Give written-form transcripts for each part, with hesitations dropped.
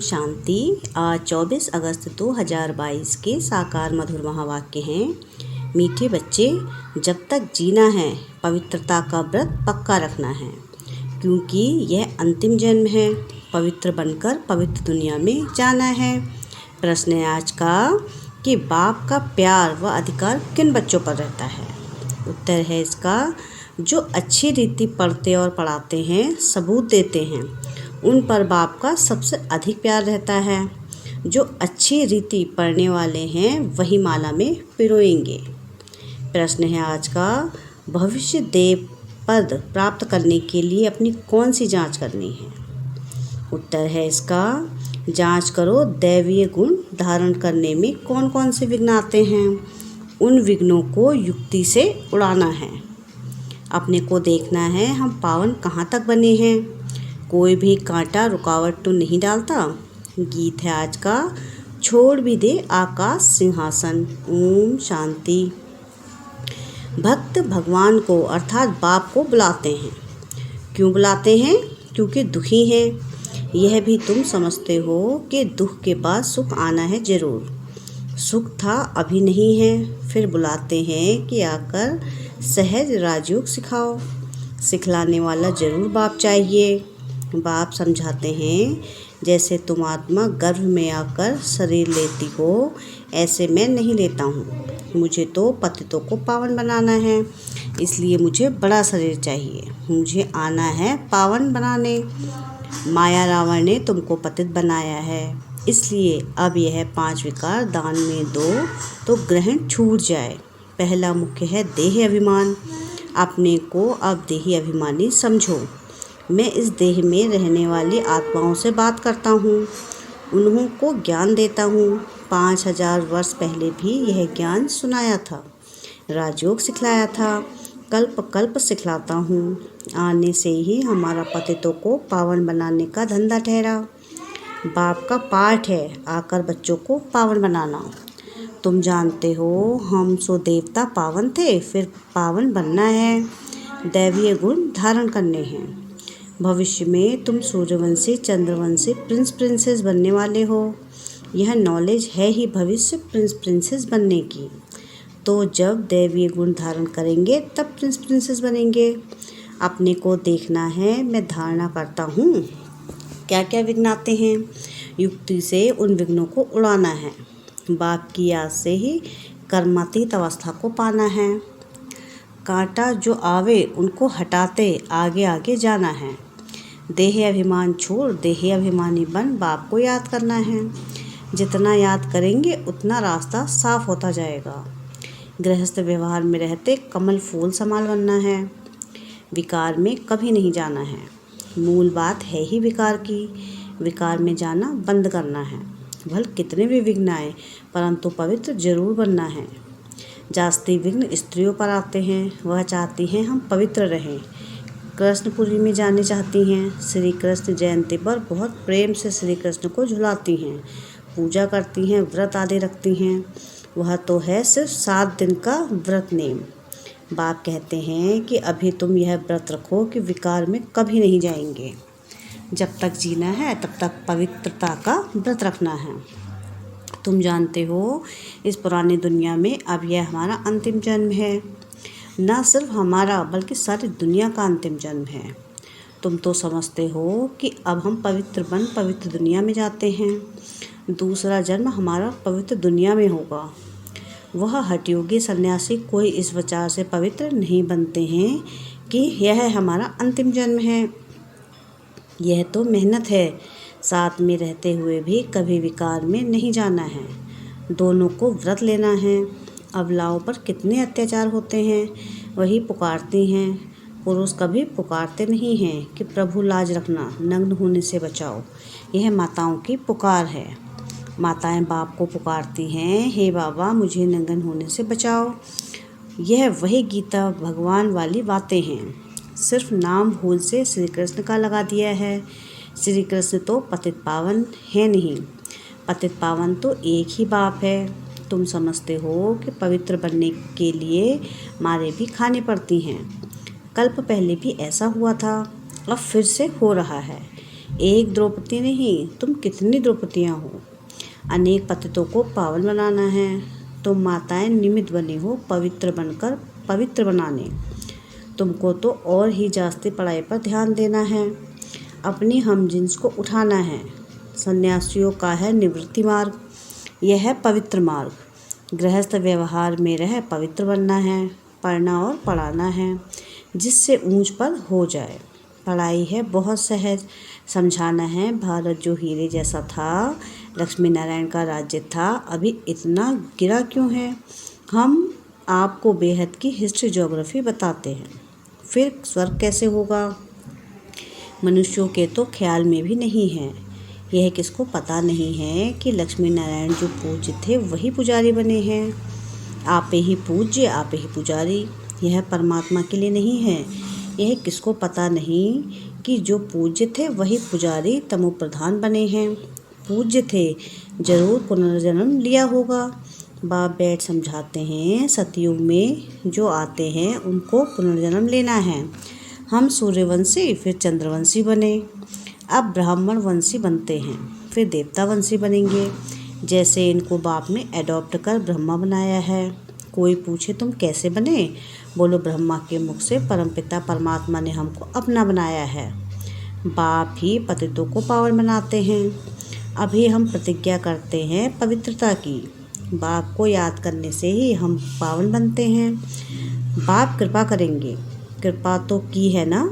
शांति। आज 24 अगस्त 2022 के साकार मधुर महावाक्य हैं। मीठे बच्चे, जब तक जीना है पवित्रता का व्रत पक्का रखना है, क्योंकि यह अंतिम जन्म है। पवित्र बनकर पवित्र दुनिया में जाना है। प्रश्न है आज का कि बाप का प्यार व अधिकार किन बच्चों पर रहता है। उत्तर है इसका, जो अच्छी रीति पढ़ते और पढ़ाते हैं, सबूत देते हैं, उन पर बाप का सबसे अधिक प्यार रहता है। जो अच्छी रीति पढ़ने वाले हैं वही माला में पिरोएंगे। प्रश्न है आज का, भविष्य देव पद प्राप्त करने के लिए अपनी कौन सी जांच करनी है। उत्तर है इसका, जांच करो दैवीय गुण धारण करने में कौन कौन से विघ्न आते हैं, उन विघ्नों को युक्ति से उड़ाना है। अपने को देखना है हम पावन कहाँ तक बने हैं, कोई भी कांटा रुकावट तो नहीं डालता। गीत है आज का, छोड़ भी दे आकाश सिंहासन। ओम शांति। भक्त भगवान को अर्थात बाप को बुलाते हैं। क्यों बुलाते हैं? क्योंकि दुखी हैं। यह भी तुम समझते हो कि दुख के बाद सुख आना है जरूर। सुख था अभी नहीं है, फिर बुलाते हैं कि आकर सहज राजयोग सिखाओ। सिखलाने वाला जरूर बाप चाहिए। बाप समझाते हैं, जैसे तुम आत्मा गर्भ में आकर शरीर लेती हो, ऐसे मैं नहीं लेता हूँ। मुझे तो पतितों को पावन बनाना है, इसलिए मुझे बड़ा शरीर चाहिए। मुझे आना है पावन बनाने। माया रावण ने तुमको पतित बनाया है, इसलिए अब यह 5 विकार दान में दो तो ग्रहण छूट जाए। पहला मुख्य है देह अभिमान। अपने को अब देही अभिमानी समझो। मैं इस देह में रहने वाली आत्माओं से बात करता हूँ, उन्हों को ज्ञान देता हूँ। 5000 वर्ष पहले भी यह ज्ञान सुनाया था, राजयोग सिखलाया था, कल्प कल्प सिखलाता हूँ। आने से ही हमारा पतितों को पावन बनाने का धंधा ठहरा। बाप का पाठ है आकर बच्चों को पावन बनाना। तुम जानते हो हम सो देवता पावन थे, फिर पावन बनना है, दैवीय गुण धारण करने हैं। भविष्य में तुम सूर्यवंशी चंद्रवंशी प्रिंस प्रिंसेस बनने वाले हो। यह नॉलेज है ही भविष्य प्रिंस प्रिंसेस बनने की। तो जब दैवीय गुण धारण करेंगे तब प्रिंस प्रिंसेस बनेंगे। अपने को देखना है, मैं धारणा करता हूँ क्या क्या विघ्न आते हैं, युक्ति से उन विघ्नों को उड़ाना है। बाप की याद से ही कर्मातीत अवस्था को पाना है। कांटा जो आवे उनको हटाते आगे आगे जाना है। देह अभिमान छोड़ देही अभिमानी बन बाप को याद करना है। जितना याद करेंगे उतना रास्ता साफ होता जाएगा। गृहस्थ व्यवहार में रहते कमल फूल समाल बनना है। विकार में कभी नहीं जाना है। मूल बात है ही विकार की। विकार में जाना बंद करना है। भल कितने भी विघ्न आए, परंतु पवित्र जरूर बनना है। जास्ती विघ्न स्त्रियों पर आते हैं, वह चाहती हैं हम पवित्र रहें। कृष्णपुरी में जाने चाहती हैं। श्री कृष्ण जयंती पर बहुत प्रेम से श्री कृष्ण को झुलाती हैं, पूजा करती हैं, व्रत आदि रखती हैं। वह तो है सिर्फ 7 दिन का व्रत नेम। बाप कहते हैं कि अभी तुम यह व्रत रखो कि विकार में कभी नहीं जाएंगे। जब तक जीना है तब तक पवित्रता का व्रत रखना है। तुम जानते हो इस पुरानी दुनिया में अब यह हमारा अंतिम जन्म है। न सिर्फ हमारा बल्कि सारी दुनिया का अंतिम जन्म है। तुम तो समझते हो कि अब हम पवित्र बन पवित्र दुनिया में जाते हैं। दूसरा जन्म हमारा पवित्र दुनिया में होगा। वह हठयोगी सन्यासी कोई इस विचार से पवित्र नहीं बनते हैं कि यह हमारा अंतिम जन्म है। यह तो मेहनत है। साथ में रहते हुए भी कभी विकार में नहीं जाना है। दोनों को व्रत लेना है। अबलाओं पर कितने अत्याचार होते हैं, वही पुकारती हैं। पुरुष कभी पुकारते नहीं हैं कि प्रभु लाज रखना, नग्न होने से बचाओ। यह माताओं की पुकार है। माताएं बाप को पुकारती हैं, हे बाबा मुझे नंगन होने से बचाओ। यह वही गीता भगवान वाली बातें हैं। सिर्फ नाम भूल से श्री कृष्ण का लगा दिया है। श्री कृष्ण तो पतित पावन है नहीं, पतित पावन तो एक ही बाप है। तुम समझते हो कि पवित्र बनने के लिए मारें भी खानी पड़ती हैं। कल्प पहले भी ऐसा हुआ था, अब फिर से हो रहा है। एक द्रौपदी नहीं, तुम कितनी द्रौपदियाँ हो। अनेक पतितों को पावन बनाना है। तुम माताएं निमित्त बनी हो पवित्र बनकर पवित्र बनाने। तुमको तो और ही जास्ती पढ़ाई पर ध्यान देना है। अपनी हमजिन्स को उठाना है। सन्यासियों का है निवृत्ति मार्ग, यह है पवित्र मार्ग। गृहस्थ व्यवहार में रह पवित्र बनना है। पढ़ना और पढ़ाना है, जिससे ऊंच पद हो जाए। पढ़ाई है बहुत सहज, समझाना है भारत जो हीरे जैसा था, लक्ष्मी नारायण का राज्य था, अभी इतना गिरा क्यों है। हम आपको बेहद की हिस्ट्री ज्योग्राफी बताते हैं। फिर स्वर्ग कैसे होगा, मनुष्यों के तो ख्याल में भी नहीं है। यह किसको पता नहीं है कि लक्ष्मी नारायण जो पूज्य थे वही पुजारी बने हैं। आपे ही पूज्य आपे ही पुजारी, यह परमात्मा के लिए नहीं है। यह किसको पता नहीं कि जो पूज्य थे वही पुजारी तमो प्रधान बने हैं। पूज्य थे, जरूर पुनर्जन्म लिया होगा। बाप बैठ समझाते हैं, सतयुग में जो आते हैं उनको पुनर्जन्म लेना है। हम सूर्यवंशी फिर चंद्रवंशी बने, अब ब्राह्मण वंशी बनते हैं, फिर देवता वंशी बनेंगे। जैसे इनको बाप ने एडॉप्ट कर ब्रह्मा बनाया है। कोई पूछे तुम कैसे बने, बोलो ब्रह्मा के मुख से परमपिता परमात्मा ने हमको अपना बनाया है। बाप ही पतितों को पावन बनाते हैं। अभी हम प्रतिज्ञा करते हैं पवित्रता की। बाप को याद करने से ही हम पावन बनते हैं। बाप कृपा करेंगे, कृपा तो की है ना,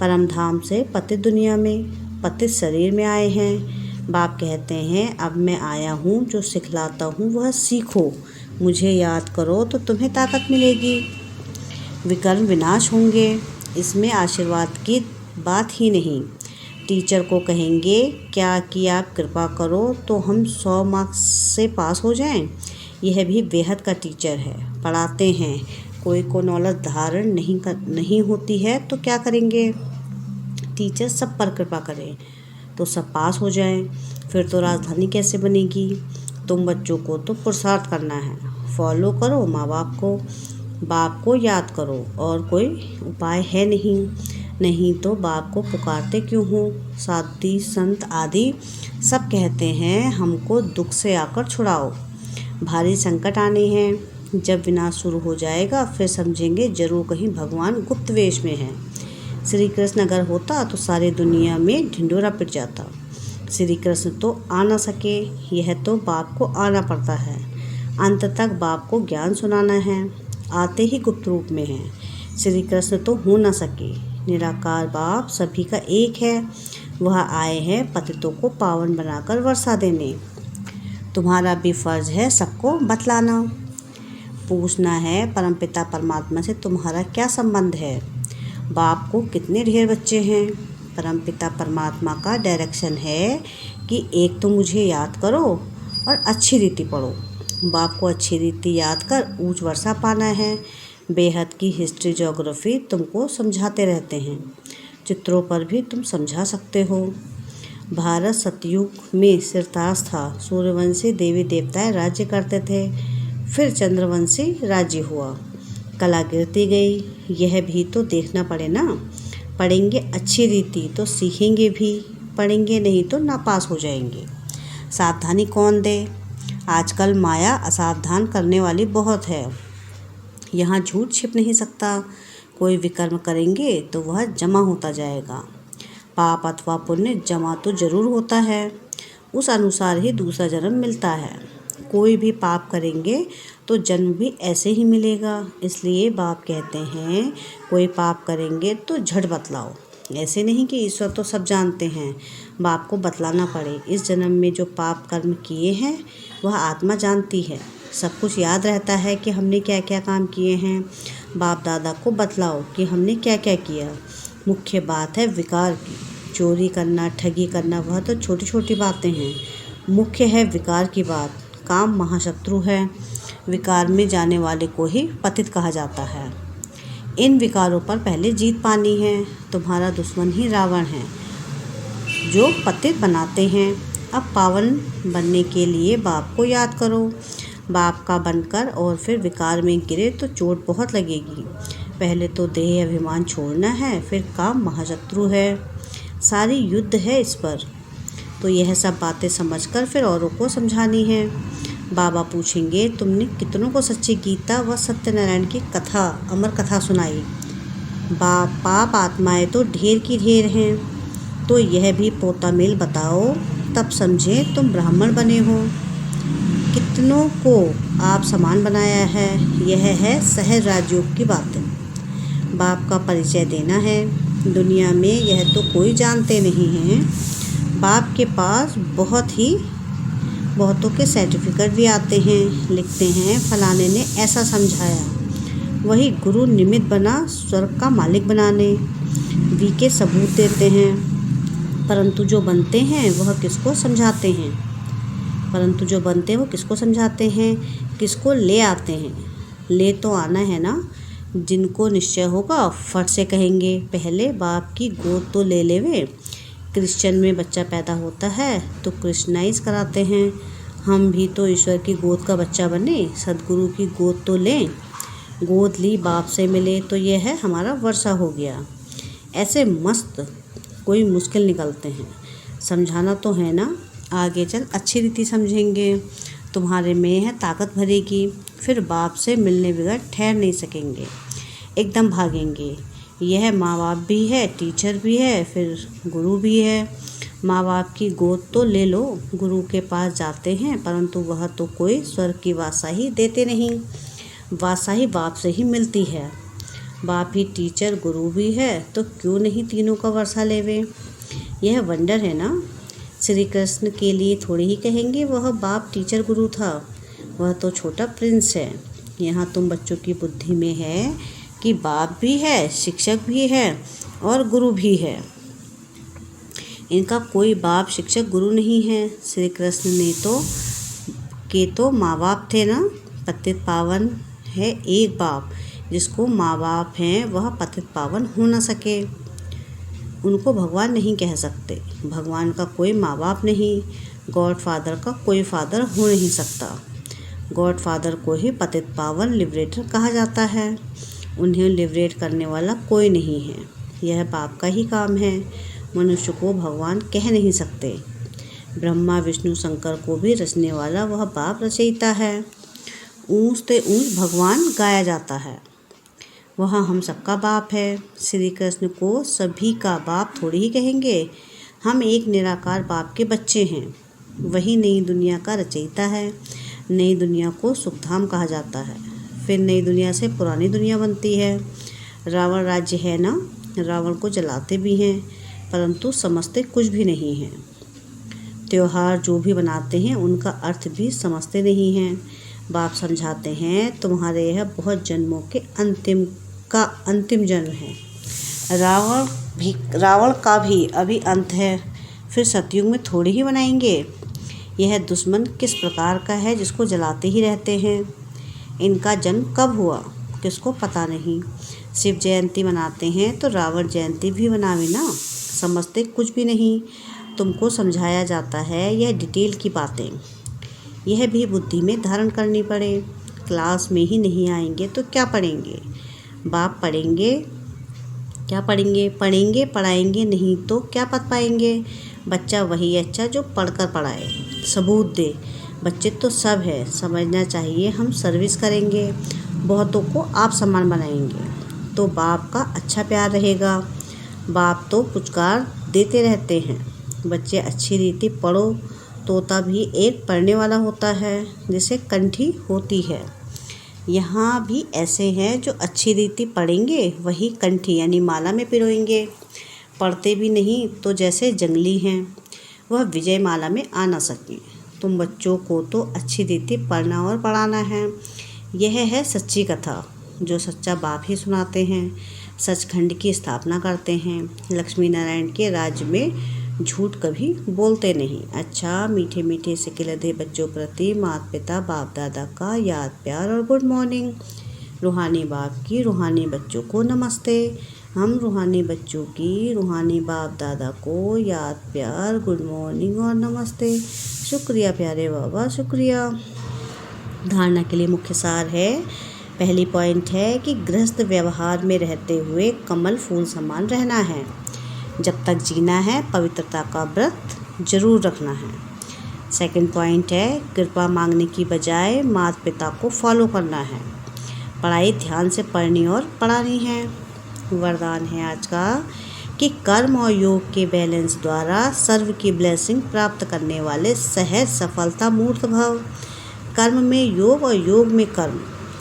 परम धाम से पतित दुनिया में, पतित शरीर में आए हैं। बाप कहते हैं अब मैं आया हूँ, जो सिखलाता हूँ वह सीखो। मुझे याद करो तो तुम्हें ताकत मिलेगी। विकर्म विनाश होंगे, इसमें आशीर्वाद की बात ही नहीं। टीचर को कहेंगे क्या कि आप कृपा करो तो हम 100 मार्क्स से पास हो जाएं। यह भी बेहद का टीचर है, पढ़ाते हैं। कोई को नॉलेज धारण नहीं होती है तो क्या करेंगे। टीचर सब पर कृपा करें तो सब पास हो जाएं। फिर तो राजधानी कैसे बनेगी। तुम बच्चों को तो पुरुषार्थ करना है। फॉलो करो माँ बाप को, बाप को याद करो, और कोई उपाय है नहीं तो बाप को पुकारते क्यों हो। साधु संत आदि सब कहते हैं हमको दुख से आकर छुड़ाओ, भारी संकट आने हैं। जब विनाश शुरू हो जाएगा फिर समझेंगे जरूर कहीं भगवान गुप्त वेश में है। श्री कृष्ण अगर होता तो सारी दुनिया में ढिंढोरा पिट जाता। श्री कृष्ण तो आ ना सके, यह तो बाप को आना पड़ता है। अंत तक बाप को ज्ञान सुनाना है, आते ही गुप्त रूप में है। श्री कृष्ण तो हो ना सके, निराकार बाप सभी का एक है। वह आए हैं पतितों को पावन बनाकर वर्षा देने। तुम्हारा भी फर्ज है सबको बतलाना। पूछना है परमपिता परमात्मा से तुम्हारा क्या संबंध है। बाप को कितने ढेर बच्चे हैं। परमपिता परमात्मा का डायरेक्शन है कि एक तो मुझे याद करो और अच्छी रीति पढ़ो। बाप को अच्छी रीति याद कर ऊंच वर्षा पाना है। बेहद की हिस्ट्री ज्योग्राफी तुमको समझाते रहते हैं। चित्रों पर भी तुम समझा सकते हो। भारत सतयुग में सिरताज था। सूर्यवंशी देवी देवताएं राज्य करते थे, फिर चंद्रवंशी राज्य हुआ। कला गिरती गई, यह भी तो देखना पड़े ना। पढ़ेंगे अच्छी रीति तो सीखेंगे भी, पढ़ेंगे नहीं तो नापास हो जाएंगे। सावधानी कौन दे, आजकल माया असावधान करने वाली बहुत है। यहाँ झूठ छिप नहीं सकता। कोई विकर्म करेंगे तो वह जमा होता जाएगा। पाप अथवा पुण्य जमा तो जरूर होता है, उस अनुसार ही दूसरा जन्म मिलता है। कोई भी पाप करेंगे तो जन्म भी ऐसे ही मिलेगा। इसलिए बाप कहते हैं कोई पाप करेंगे तो झट बतलाओ। ऐसे नहीं कि ईश्वर तो सब जानते हैं, बाप को बतलाना पड़े। इस जन्म में जो पाप कर्म किए हैं वह आत्मा जानती है। सब कुछ याद रहता है कि हमने क्या क्या काम किए हैं। बाप दादा को बतलाओ कि हमने क्या क्या किया। मुख्य बात है विकार की। चोरी करना, ठगी करना वह तो छोटी छोटी बातें हैं। मुख्य है विकार की बात। काम महाशत्रु है। विकार में जाने वाले को ही पतित कहा जाता है। इन विकारों पर पहले जीत पानी है। तुम्हारा दुश्मन ही रावण है जो पतित बनाते हैं। अब पावन बनने के लिए बाप को याद करो। बाप का बनकर और फिर विकार में गिरे तो चोट बहुत लगेगी। पहले तो देह अभिमान छोड़ना है, फिर काम महाशत्रु है। सारी युद्ध है इस पर। तो यह सब बातें समझकर फिर औरों को समझानी है। बाबा पूछेंगे, तुमने कितनों को सच्ची गीता व सत्यनारायण की कथा, अमर कथा सुनाई? पाप आत्माएं तो ढेर की ढेर हैं, तो यह भी पोता मेल बताओ, तब समझें तुम ब्राह्मण बने हो। कितनों को आप समान बनाया है, यह है सहज राजयोग की बातें। बाप का परिचय देना है। दुनिया में यह तो कोई जानते नहीं हैं। बाप के पास बहुतों के सर्टिफिकेट भी आते हैं, लिखते हैं फलाने ने ऐसा समझाया। वही गुरु निमित्त बना स्वर्ग का मालिक बनाने वी के सबूत देते हैं, परंतु जो बनते हैं वह किसको समझाते हैं? किसको ले आते हैं? ले तो आना है ना। जिनको निश्चय होगा फट से कहेंगे, पहले बाप की गोद तो ले लेवे। क्रिश्चियन में बच्चा पैदा होता है तो क्रिश्चनाइज कराते हैं। हम भी तो ईश्वर की गोद का बच्चा बने, सदगुरु की गोद तो लें। गोद ली बाप से मिले तो यह है हमारा वर्षा हो गया। ऐसे मस्त कोई मुश्किल निकलते हैं। समझाना तो है ना, आगे चल अच्छी रीति समझेंगे। तुम्हारे में है ताकत भरेगी, फिर बाप से मिलने बगैर ठहर नहीं सकेंगे, एकदम भागेंगे। यह माँ बाप भी है, टीचर भी है, फिर गुरु भी है। माँ बाप की गोद तो ले लो, गुरु के पास जाते हैं, परंतु वह तो कोई स्वर्ग की वासाही देते नहीं। वासाही बाप से ही मिलती है। बाप ही टीचर गुरु भी है, तो क्यों नहीं तीनों का वर्षा लेवे। यह वंडर है ना। श्री कृष्ण के लिए थोड़ी ही कहेंगे वह बाप टीचर गुरु था, वह तो छोटा प्रिंस है। यहाँ तुम बच्चों की बुद्धि में है कि बाप भी है, शिक्षक भी है और गुरु भी है। इनका कोई बाप शिक्षक गुरु नहीं है। श्री कृष्ण ने तो माँ बाप थे ना। पतित पावन है एक बाप, जिसको माँ बाप हैं वह पतित पावन हो न सके। उनको भगवान नहीं कह सकते। भगवान का कोई माँ बाप नहीं, गॉड फादर का कोई फादर हो नहीं सकता। गॉड फादर को ही पतित पावन लिबरेटर कहा जाता है। उन्हें लिबरेट करने वाला कोई नहीं है, यह बाप का ही काम है। मनुष्य को भगवान कह नहीं सकते। ब्रह्मा विष्णु शंकर को भी रचने वाला वह बाप रचयिता है। ऊंच ते ऊंच भगवान गाया जाता है, वह हम सबका बाप है। श्री कृष्ण को सभी का बाप थोड़ी ही कहेंगे। हम एक निराकार बाप के बच्चे हैं। वही नई दुनिया का रचयिता है। नई दुनिया को सुखधाम कहा जाता है। फिर नई दुनिया से पुरानी दुनिया बनती है। रावण राज्य है ना, रावण को जलाते भी हैं, परंतु समझते कुछ भी नहीं हैं। त्योहार जो भी बनाते हैं उनका अर्थ भी समझते नहीं हैं। बाप समझाते हैं, तुम्हारे यह बहुत जन्मों के अंतिम जन्म है। रावण का भी अभी अंत है, फिर सतयुग में थोड़ी ही बनाएंगे। यह दुश्मन किस प्रकार का है जिसको जलाते ही रहते हैं। इनका जन्म कब हुआ किसको पता नहीं। शिव जयंती मनाते हैं तो रावण जयंती भी मनावे ना। समझते कुछ भी नहीं। तुमको समझाया जाता है यह डिटेल की बातें, यह भी बुद्धि में धारण करनी पड़े। क्लास में ही नहीं आएंगे तो क्या पढ़ेंगे। बाप पढ़ेंगे पढ़ाएंगे नहीं तो क्या पढ़ पाएंगे। बच्चा वही अच्छा जो पढ़कर पढ़ाए, सबूत दे। बच्चे तो सब है, समझना चाहिए हम सर्विस करेंगे, बहुतों को आप समान बनाएंगे तो बाप का अच्छा प्यार रहेगा। बाप तो पुचकार देते रहते हैं, बच्चे अच्छी रीति पढ़ो। तोता भी एक पढ़ने वाला होता है जिसे कंठी होती है। यहाँ भी ऐसे हैं जो अच्छी रीति पढ़ेंगे, वही कंठी यानी माला में पिरोएंगे। पढ़ते भी नहीं तो जैसे जंगली हैं, वह विजय माला में आ ना सकें। तुम बच्चों को तो अच्छी रीति पढ़ना और पढ़ाना है। यह है सच्ची कथा जो सच्चा बाप ही सुनाते हैं। सचखंड की स्थापना करते हैं। लक्ष्मी नारायण के राज्य में झूठ कभी बोलते नहीं। अच्छा, मीठे मीठे से खिलते बच्चों प्रति माता पिता बाप दादा का याद प्यार और गुड मॉर्निंग। रूहानी बाप की रूहानी बच्चों को नमस्ते। हम रूहानी बच्चों की रूहानी बाप दादा को याद प्यार गुड मॉर्निंग और नमस्ते। शुक्रिया प्यारे बाबा, शुक्रिया। धारणा के लिए मुख्य सार है। पहली पॉइंट है कि गृहस्थ व्यवहार में रहते हुए कमल फूल समान रहना है। जब तक जीना है पवित्रता का व्रत जरूर रखना है। सेकंड पॉइंट है, कृपा मांगने की बजाय माता पिता को फॉलो करना है। पढ़ाई ध्यान से पढ़नी और पढ़ानी है। वरदान है आज का कि कर्म और योग के बैलेंस द्वारा सर्व की ब्लेसिंग प्राप्त करने वाले सहज सफलता मूर्त भव। कर्म में योग और योग में कर्म,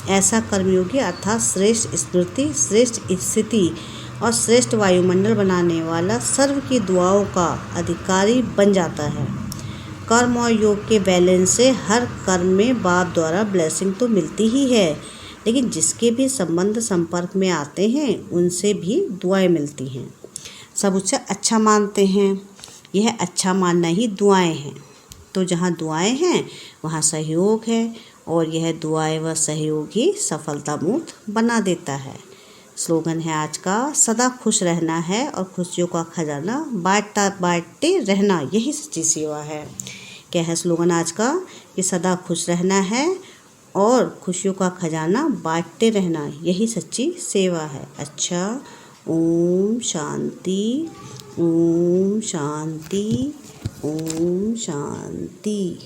ऐसा कर्मयोगी अर्थात श्रेष्ठ स्मृति, श्रेष्ठ स्थिति और श्रेष्ठ वायुमंडल बनाने वाला सर्व की दुआओं का अधिकारी बन जाता है। कर्म और योग के बैलेंस से हर कर्म में बाप द्वारा ब्लेसिंग तो मिलती ही है, लेकिन जिसके भी संबंध संपर्क में आते हैं उनसे भी दुआएं मिलती हैं। सब उससे अच्छा मानते हैं। यह अच्छा मानना ही दुआएं हैं। तो जहाँ दुआएं हैं वहाँ सहयोग है, और यह दुआएं व सहयोग ही सफलता मूर्त बना देता है। स्लोगन है आज का, सदा खुश रहना है और खुशियों का खजाना बांटते रहना, यही सच्ची सेवा है। क्या है स्लोगन आज का? कि सदा खुश रहना है और खुशियों का खजाना बांटते रहना, यही सच्ची सेवा है। अच्छा, ओम शांति, ओम शांति, ओम शांति।